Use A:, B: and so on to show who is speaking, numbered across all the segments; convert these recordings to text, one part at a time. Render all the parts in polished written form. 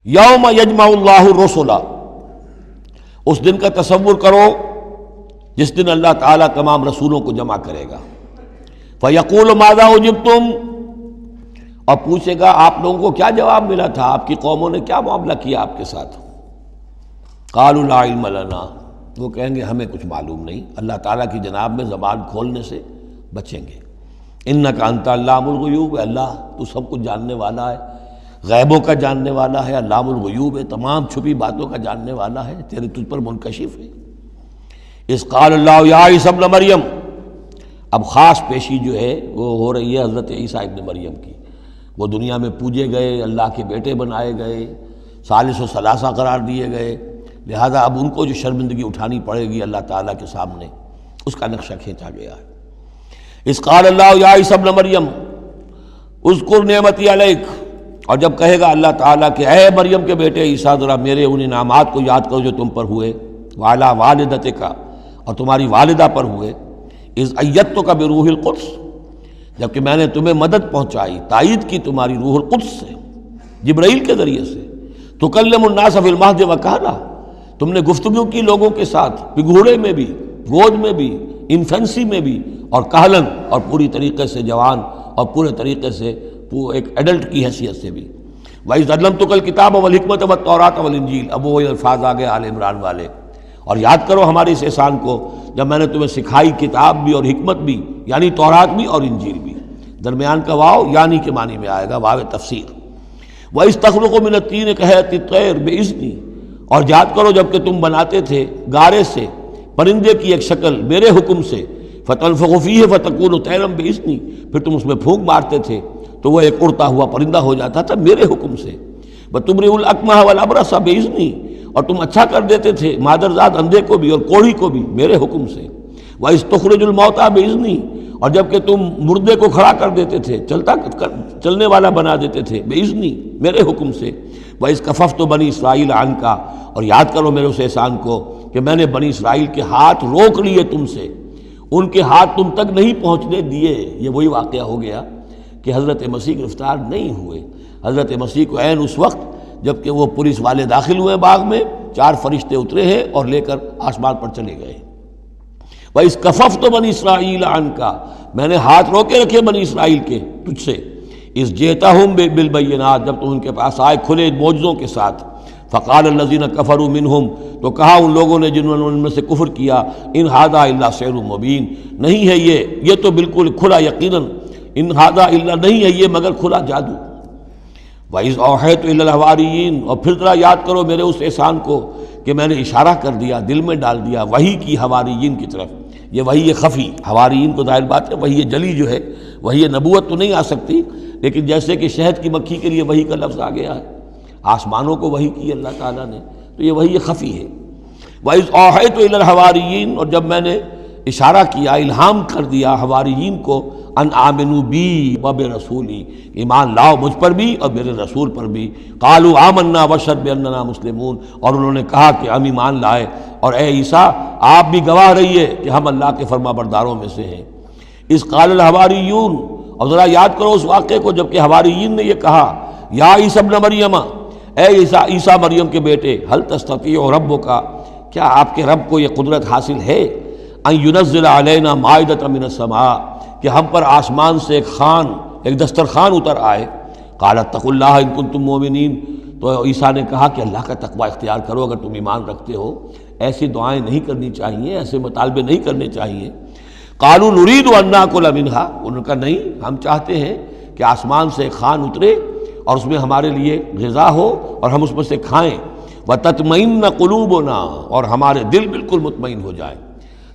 A: یوم یجمع اللہ الرسل، اس دن کا تصور کرو جس دن اللہ تعالیٰ تمام رسولوں کو جمع کرے گا. فیقول ماذا اجبتم، اور پوچھے گا آپ لوگوں کو کیا جواب ملا تھا، آپ کی قوموں نے کیا معاملہ کیا آپ کے ساتھ. قالوا لا علم لنا، وہ کہیں گے ہمیں کچھ معلوم نہیں. اللہ تعالیٰ کی جناب میں زبان کھولنے سے بچیں گے. انک انت علام الغیوب، اللہ تو سب کچھ جاننے والا ہے، غیبوں کا جاننے والا ہے، علام الغیوب ہے، تمام چھپی باتوں کا جاننے والا ہے، تیرے تجھ پر منکشف ہے. اذ قال اللہ یا عیسی ابن مریم، اب خاص پیشی جو ہے وہ ہو رہی ہے حضرت عیسیٰ ابن مریم کی. وہ دنیا میں پوجے گئے، اللہ کے بیٹے بنائے گئے، ثالث و ثلاثہ قرار دیے گئے، لہذا اب ان کو جو شرمندگی اٹھانی پڑے گی اللہ تعالیٰ کے سامنے، اس کا نقشہ کھینچا گیا ہے. اذ قال اللہ یا عیسی ابن مریم اذکر نعمتی علیک، اور جب کہے گا اللہ تعالیٰ کہ اے مریم کے بیٹے عیسیٰ ذرا میرے ان انعامات کو یاد کرو جو تم پر ہوئے، وعلی والدتک، اور تمہاری والدہ پر ہوئے، اذ ایدتک بروح القدس، جبکہ میں نے تمہیں مدد پہنچائی، تائید کی تمہاری روح القدس سے، جبرائیل کے ذریعے سے. تکلم الناس فی المہد وکہلا، تم نے گفتگو کی لوگوں کے ساتھ، پگھوڑے میں بھی، گود میں بھی، انفینسی میں بھی، اور کہلن، اور پوری طریقے سے جوان، اور پورے طریقے سے ایک ایڈلٹ کی حیثیت سے بھی. وَإِذْ عَلَّمْتُكَ الْكِتَابَ وَالْحِكْمَةَ وَالتَّوْرَاةَ وَالْإِنْجِيلَ، اب وہ الفاظ آگے آل عمران والے. اور یاد کرو ہمارے اس احسان کو جب میں نے تمہیں سکھائی کتاب بھی اور حکمت بھی، یعنی تورات بھی اور انجیل بھی. درمیان کا واو یعنی کے معنی میں آئے گا، واو تفسیر. وَإِذْ تَخْلُقُ مِنَ الطِّينِ كَهَيْئَةِ الطَّيْرِ بِإِذْنِي، اور یاد کرو جب کہ تم بناتے تھے گارے سے پرندے کی ایک شکل میرے حکم سے، فَتَنفُخُ فِيهِ فَتَكُونُ طَيْرًا بِإِذْنِي، پھر تم اس میں پھونک مارتے تھے تو وہ ایک اڑتا ہوا پرندہ ہو جاتا تھا میرے حکم سے. وَتُبْرِئُ الْأَكْمَحَ وَالْأَبْرَصَ بِإِذْنِي، اور تم اچھا کر دیتے تھے مادرزاد اندھے کو بھی اور کوڑھی کو بھی میرے حکم سے. وَإِذْ تُخْرِجُ الْمَوْتَىٰ بِإِذْنِي، اور جب کہ تم مردے کو کھڑا کر دیتے تھے، چلنے والا بنا دیتے تھے، بِإِذْنِي، میرے حکم سے. وَإِذْ كَفَفْتُ بَنِي إِسْرَائِيلَ عَنْكَ، اور یاد کرو میرے اس احسان کو کہ میں نے بنی اسرائیل کے ہاتھ روک لیے تم سے، ان کے ہاتھ تم تک نہیں پہنچنے دیے. یہ وہی واقعہ ہو گیا کہ حضرت مسیح گرفتار نہیں ہوئے. حضرت مسیح کو عین اس وقت جب کہ وہ پولیس والے داخل ہوئے باغ میں، 4 فرشتے اترے ہیں اور لے کر آسمان پر چلے گئے. وَإِذْ كَفَفْتُ بَنِي إِسْرَائِيلَ عَنْكَ، میں نے ہاتھ روکے رکھے بنی اسرائیل کے تجھ سے. اِذْ جِئْتَهُم بِالْبَيِّنَاتِ، جب تم ان کے پاس آئے کھلے معجزوں کے ساتھ. فَقَالَ الَّذِينَ كَفَرُوا مِنْهُمْ، تو کہا ان لوگوں نے جنہوں نے ان میں سے کفر کیا، إِنْ هَذَا إِلَّا سِحْرٌ مُبِينٌ، نہیں ہے یہ تو بالکل کھلا یقیناً، إِنْ هَذَا إِلَّا، نہیں ہے یہ مگر کھلا جادو. وَإِذْ أَوْحَيْتُ إِلَى الْحَوَارِيِّينَ، اور پھر ذرا یاد کرو میرے اس احسان کو کہ میں نے اشارہ کر دیا، دل میں ڈال دیا وحی کی حواریین کی طرف. یہ وحی خفی، حواریین کو ظاہر بات ہے وحی جلی جو ہے، وحی نبوت تو نہیں آ سکتی، لیکن جیسے کہ شہد کی مکھی کے لیے وحی کا لفظ آ گیا ہے، آسمانوں کو وحی کی اللہ تعالیٰ نے، تو یہ وحی خفی ہے. وَإِذْ أَوْحَيْتُ إِلَى الْحَوَارِيِّينَ، اور جب میں نے اشارہ کیا، الہام کر دیا حواریین کو، ان آمنوا بی وبرسولی، ایمان لاؤ مجھ پر بھی اور میرے رسول پر بھی. قالوا آمنا واشہد باننا مسلمون، اور انہوں نے کہا کہ ہم ایمان لائے اور اے عیسیٰ آپ بھی گواہ رہیے کہ ہم اللہ کے فرما برداروں میں سے ہیں. اذ قال الحواریون، اور ذرا یاد کرو اس واقعے کو جب کہ حواریین نے یہ کہا، یا عیسی ابن مریم، اے عیسیٰ مریم کے بیٹے، حل تستطیع ربک، کیا آپ کے رب کو یہ قدرت حاصل ہے، ان ینزل علینا مائدۃ من السماء، کہ ہم پر آسمان سے ایک دسترخوان اتر آئے. قال اتقوا اللہ ان کنتم مؤمنین، تو عیسیٰ نے کہا کہ اللہ کا تقوی اختیار کرو اگر تم ایمان رکھتے ہو. ایسی دعائیں نہیں کرنی چاہیے، ایسے مطالبے نہیں کرنے چاہیے. قالوا نريد ان ناكل منها، انہوں نے کہا نہیں، ہم چاہتے ہیں کہ آسمان سے ایک خوان اترے اور اس میں ہمارے لیے غذا ہو اور ہم اس میں سے کھائیں. وتطمئن قلوبنا، اور ہمارے دل بالکل مطمئن ہو جائیں.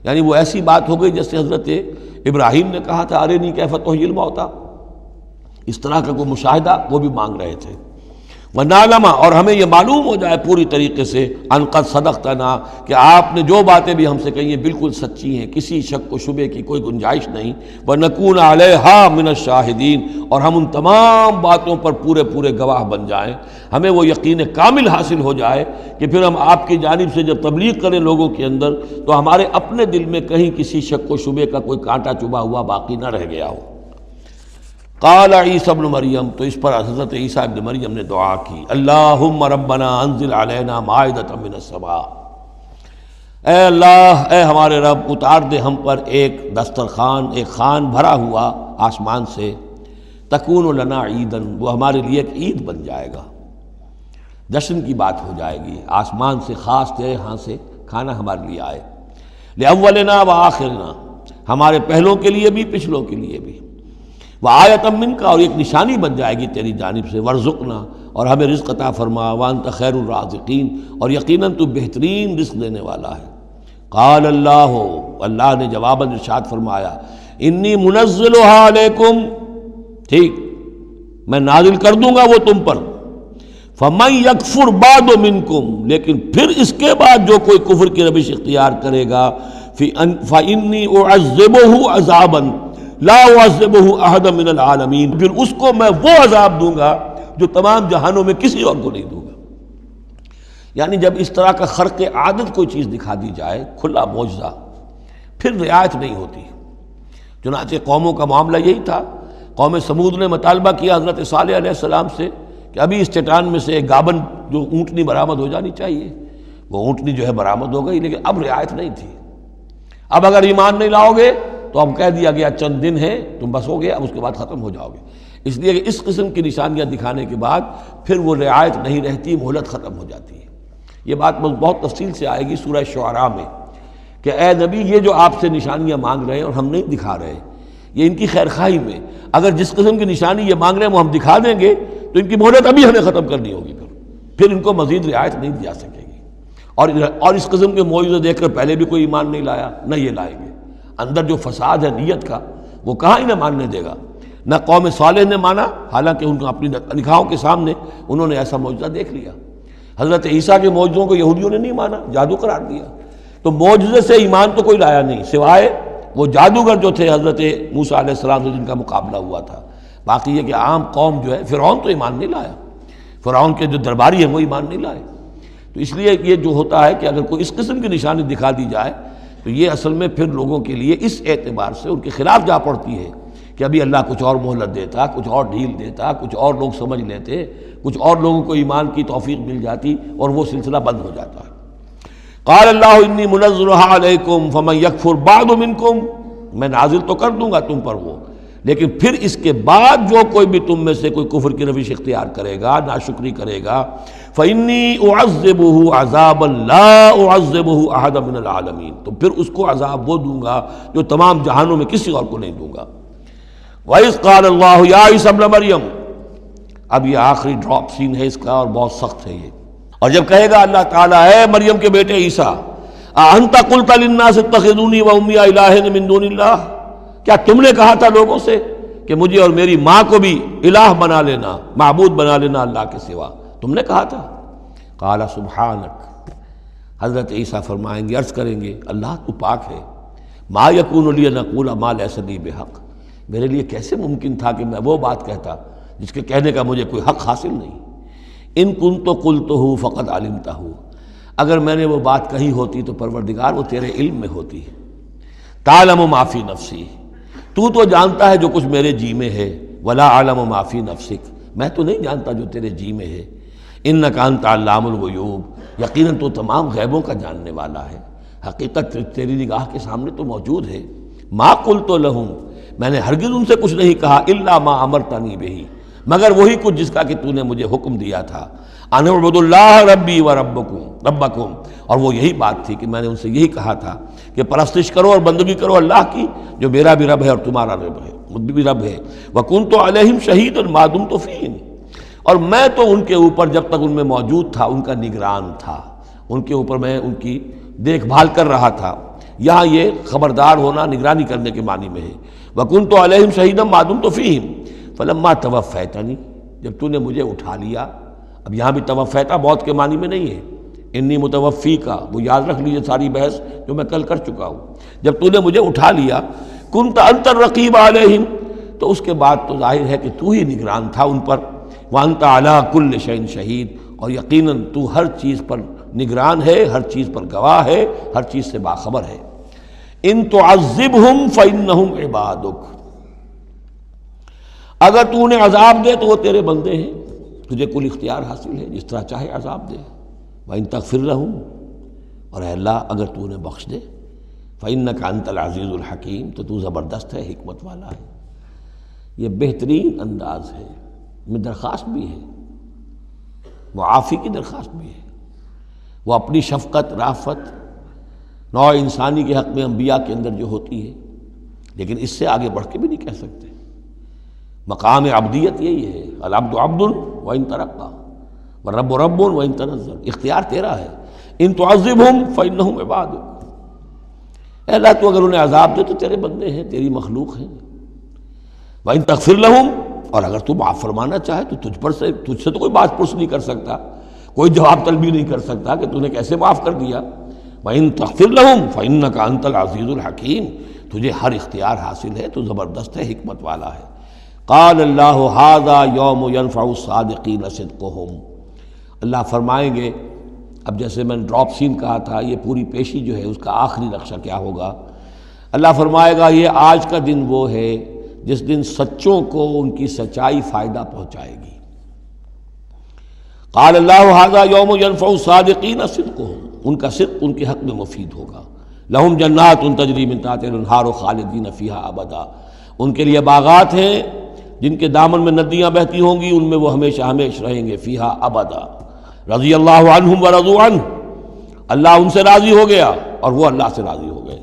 A: یعنی وہ ایسی بات ہو گئی جیسے حضرت ابراہیم نے کہا تھا ارنی کیف تحیی الموتیٰ، اس طرح کا کوئی مشاہدہ وہ بھی مانگ رہے تھے. وَنَعْلَمَ، اور ہمیں یہ معلوم ہو جائے پوری طریقے سے، ان قد صدقتنا، کہ آپ نے جو باتیں بھی ہم سے کہی ہیں بالکل سچی ہیں، کسی شک و شبے کی کوئی گنجائش نہیں. وَنَكُونَ عَلَيْهَا مِنَ الشَّاهِدِينَ، اور ہم ان تمام باتوں پر پورے گواہ بن جائیں. ہمیں وہ یقین کامل حاصل ہو جائے کہ پھر ہم آپ کی جانب سے جب تبلیغ کریں لوگوں کے اندر تو ہمارے اپنے دل میں کہیں کسی شک و شبے کا کوئی کانٹا چبھا ہوا باقی نہ رہ گیا ہو. قال عیسی ابن مریم، تو اس پر حضرت عیسیٰ ابن مریم نے دعا کی، اللہم ربنا انزل علینا مائدۃ من السماء، اے اللہ، اے ہمارے رب، اتار دے ہم پر ایک دسترخوان، ایک خوان بھرا ہوا آسمان سے، تکون لنا عیدن، وہ ہمارے لیے ایک عید بن جائے گا، جشن کی بات ہو جائے گی، آسمان سے خاص تیرے ہاں سے کھانا ہمارے لیے آئے، لأولنا وآخرنا، ہمارے پہلوں کے لیے بھی پچھلوں کے لیے بھی، وآیۃ منک، اور ایک نشانی بن جائے گی تیری جانب سے، وارزقنا، اور ہمیں رزق عطا فرما، وانت خیر الرازقین، اور یقیناً تو بہترین رزق دینے والا ہے۔ قال اللہ، اللہ نے جواباً ارشاد فرمایا، انی منزلها علیکم، ٹھیک، میں نازل کر دوں گا وہ تم پر، فمن یکفر بعد منکم، لیکن پھر اس کے بعد جو کوئی کفر کی روش اختیار کرے گا، فانی اعذبہ عذابا لا اعذبہ احدا من العالمین، پھر اس کو میں وہ عذاب دوں گا جو تمام جہانوں میں کسی اور کو نہیں دوں گا۔ یعنی جب اس طرح کا خرق عادت کوئی چیز دکھا دی جائے، کھلا معجزہ، پھر رعایت نہیں ہوتی۔ چنانچہ قوموں کا معاملہ یہی تھا، قوم سمود نے مطالبہ کیا حضرت صالح علیہ السلام سے کہ ابھی اس چٹان میں سے ایک گابن جو اونٹنی برآمد ہو جانی چاہیے، وہ اونٹنی جو ہے برآمد ہو گئی، لیکن اب رعایت نہیں تھی۔ اب اگر ایمان نہیں لاؤ گے تو اب کہہ دیا گیا چند دن ہے، تم بس ہو گیا، اب اس کے بعد ختم ہو جاؤ گے۔ اس لیے کہ اس قسم کی نشانیاں دکھانے کے بعد پھر وہ رعایت نہیں رہتی، مہلت ختم ہو جاتی ہے۔ یہ بات بہت تفصیل سے آئے گی سورہ شعراء میں کہ اے نبی، یہ جو آپ سے نشانیاں مانگ رہے ہیں اور ہم نہیں دکھا رہے، یہ ان کی خیر خواہی میں، اگر جس قسم کی نشانی یہ مانگ رہے ہیں وہ ہم دکھا دیں گے تو ان کی مہلت ابھی ہمیں ختم کرنی ہوگی، پھر ان کو مزید رعایت نہیں دی جا سکے گی۔ اور اس قسم کے معجزے دیکھ کر پہلے بھی کوئی ایمان نہیں لایا، نہ یہ لائیں گے۔ اندر جو فساد ہے نیت کا، وہ کہاں انہیں ماننے دے گا۔ نہ قوم صالح نے مانا، حالانکہ ان کو اپنی نگاہوں کے سامنے انہوں نے ایسا معجزہ دیکھ لیا۔ حضرت عیسیٰ کے معجزوں کو یہودیوں نے نہیں مانا، جادو قرار دیا۔ تو معجزے سے ایمان تو کوئی لایا نہیں، سوائے وہ جادوگر جو تھے حضرت موسیٰ علیہ السلام سے جن کا مقابلہ ہوا تھا۔ باقی یہ کہ عام قوم جو ہے، فرعون تو ایمان نہیں لایا، فرعون کے جو درباری ہیں وہ ایمان نہیں لائے۔ تو اس لیے یہ جو ہوتا ہے کہ اگر کوئی اس قسم کی نشانی دکھا دی جائے تو یہ اصل میں پھر لوگوں کے لیے اس اعتبار سے ان کے خلاف جا پڑتی ہے کہ ابھی اللہ کچھ اور مہلت دیتا، کچھ اور ڈھیل دیتا، کچھ اور لوگ سمجھ لیتے، کچھ اور لوگوں کو ایمان کی توفیق مل جاتی اور وہ سلسلہ بند ہو جاتا ہے۔ قال اللہ انی منزلها علیکم فمن یکفر بعد منکم، میں نازل تو کر دوں گا تم پر وہ، لیکن پھر اس کے بعد جو کوئی بھی تم میں سے کوئی کفر کی روش اختیار کرے گا، ناشکری کرے گا، فإنی اعذبہ عذابا لا اعذبہ احدا من العالمین، تو پھر اس کو عذاب وہ دوں گا جو تمام جہانوں میں کسی اور کو نہیں دوں گا۔ وَإِذْ قَالَ اللَّهُ يَا عِيسَى ابْنَ مَرْيَمَ، اب یہ آخری ڈراپ سین ہے اس کا اور بہت سخت ہے یہ۔ اور جب کہے گا اللہ تعالیٰ، اے مریم کے بیٹے عیسیٰ، أَأَنْتَ قُلْتَ لِلنَّاسِ اتَّخِذُونِي وَأُمِّيَ إِلَٰهَيْنِ مِن دُونِ اللَّهِ، کیا تم نے کہا تھا لوگوں سے کہ مجھے اور میری ماں کو بھی الہ بنا لینا، معبود بنا لینا اللہ کے سوا، تم نے کہا تھا؟ قال سبحانک، حضرت عیسیٰ فرمائیں گے، عرض کریں گے، اللہ تو پاک ہے، ما یکون لی ان اقول ما لیس لی بحق، میرے لیے کیسے ممکن تھا کہ میں وہ بات کہتا جس کے کہنے کا مجھے کوئی حق حاصل نہیں۔ ان کنت قلتہ فقد علمتہ، اگر میں نے وہ بات کہی ہوتی تو پروردگار وہ تیرے علم میں ہوتی۔ تعلم ما فی نفسی، تو جانتا ہے جو کچھ میرے جی میں ہے، ولا اعلم ما فی نفسک، میں تو نہیں جانتا جو تیرے جی میں ہے۔ انک انت علام الغیوب، یقیناً تو تمام غیبوں کا جاننے والا ہے، حقیقت تیری نگاہ کے سامنے تو موجود ہے۔ ما قلت لہم، میں نے ہرگز ان سے کچھ نہیں کہا، الا ما امرتنی بہ، مگر وہی کچھ جس کا کہ تو نے مجھے حکم دیا تھا، ان اعبدوا اللہ ربی و ربکم، اور وہ یہی بات تھی کہ میں نے ان سے یہی کہا تھا کہ پرستش کرو اور بندگی کرو اللہ کی، جو میرا بھی رب ہے اور تمہارا بھی رب ہے۔ وکنت علیہم شہیدا ما دمت فیہم، اور میں تو ان کے اوپر جب تک ان میں موجود تھا ان کا نگران تھا، ان کے اوپر میں ان کی دیکھ بھال کر رہا تھا۔ یہاں یہ خبردار ہونا نگرانی کرنے کے معنی میں ہے۔ وَكُنْتُ عَلَيْهِمْ شَهِيدًا مَا دُمْتُ فِيهِمْ فَلَمَّا تَوَفَّيْتَنِي، جب تو نے مجھے اٹھا لیا، اب یہاں بھی توفیتا موت کے معنی میں نہیں ہے، انی متوفی کا، وہ یاد رکھ لیجیے ساری بحث جو میں کل کر چکا ہوں۔ جب تو نے مجھے اٹھا لیا، كُنْتَ أَنْتَ الرَّقِيبَ عَلَيْهِمْ، تو اس کے بعد تو ظاہر ہے کہ تو ہی نگران تھا ان پر۔ وَأَنْتَ عَلَىٰ كُلِّ شَيْءٍ شَهِيدٌ، اور یقیناً تو ہر چیز پر نگران ہے، ہر چیز پر گواہ ہے، ہر چیز سے باخبر ہے۔ ان تعذبہم فإنہم عبادک، اگر تو انہیں عذاب دے تو وہ تیرے بندے ہیں، تجھے کل اختیار حاصل ہے، جس طرح چاہے عذاب دے۔ وَإِن تغفر لَهُمْ، اور اے اللہ اگر تو انہیں بخش دے، فَإِنَّكَ أَنْتَ الْعَزِيزُ الْحَكِيمُ، تو تو زبردست ہے، حکمت والا ہے۔ یہ بہترین انداز ہے، میں درخواست بھی ہے، معافی کی درخواست بھی ہے۔ وہ اپنی شفقت، رافت نوع انسانی کے حق میں انبیاء کے اندر جو ہوتی ہے، لیکن اس سے آگے بڑھ کے بھی نہیں کہہ سکتے۔ مقام عبدیت یہی ہے، العبد عبد وإن ترقى والرب رب وإن تنزل، اختیار تیرا ہے۔ ان تعذبهم فإنهم عبادك، اے اللہ تو اگر انہیں عذاب دے تو تیرے بندے ہیں، تیری مخلوق ہیں۔ وإن تغفر لهم، اور اگر تو معاف فرمانا چاہے تو تجھ سے تو کوئی بات پرس نہیں کر سکتا، کوئی جواب طلبی نہیں کر سکتا کہ تو نے کیسے معاف کر دیا۔ وإن تغفر لهم فإنك أنت العزيز الحكيم، تجھے ہر اختیار حاصل ہے، تو زبردست ہے، حکمت والا ہے۔ قال اللہ ھذا یوم ينفع الصادقین صدقهم، اللہ فرمائیں گے، اب جیسے میں نے ڈراپ سین کہا تھا، یہ پوری پیشی جو ہے اس کا آخری نقشہ کیا ہوگا۔ اللہ فرمائے گا یہ آج کا دن وہ ہے جس دن سچوں کو ان کی سچائی فائدہ پہنچائے گی۔ قال اللہ ھذا یوم ينفع الصادقین صدقهم، ان کا صدق ان کے حق میں مفید ہوگا۔ لہم جنات تجری من تحتها الانہار خالدین فیہا ابدا، ان کے لیے باغات ہیں جن کے دامن میں ندیاں بہتی ہوں گی، ان میں وہ ہمیشہ ہمیشہ رہیں گے، فیہا ابدا۔ رضی اللہ عنہم ورضوا عنہ، اللہ ان سے راضی ہو گیا اور وہ اللہ سے راضی ہو گئے۔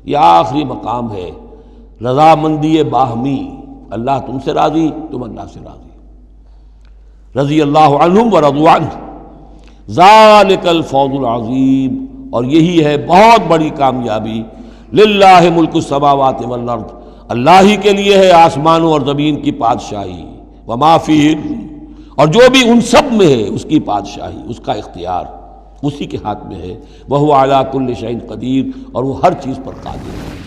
A: یہ آخری مقام ہے، رضامندی باہمی، اللہ تم سے راضی، تم اللہ سے راضی۔ رضی اللہ عنہم ورضوا عنہ، ذالک الفوز العظیم، اور یہی ہے بہت بڑی کامیابی۔ للہ ملک السماوات والارض، اللہ ہی کے لیے ہے آسمانوں اور زمین کی بادشاہی، وما فیہن، اور جو بھی ان سب میں ہے اس کی بادشاہی، اس کا اختیار اسی کے ہاتھ میں ہے۔ وہو علی کل شیء قدیر، اور وہ ہر چیز پر قادر ہے۔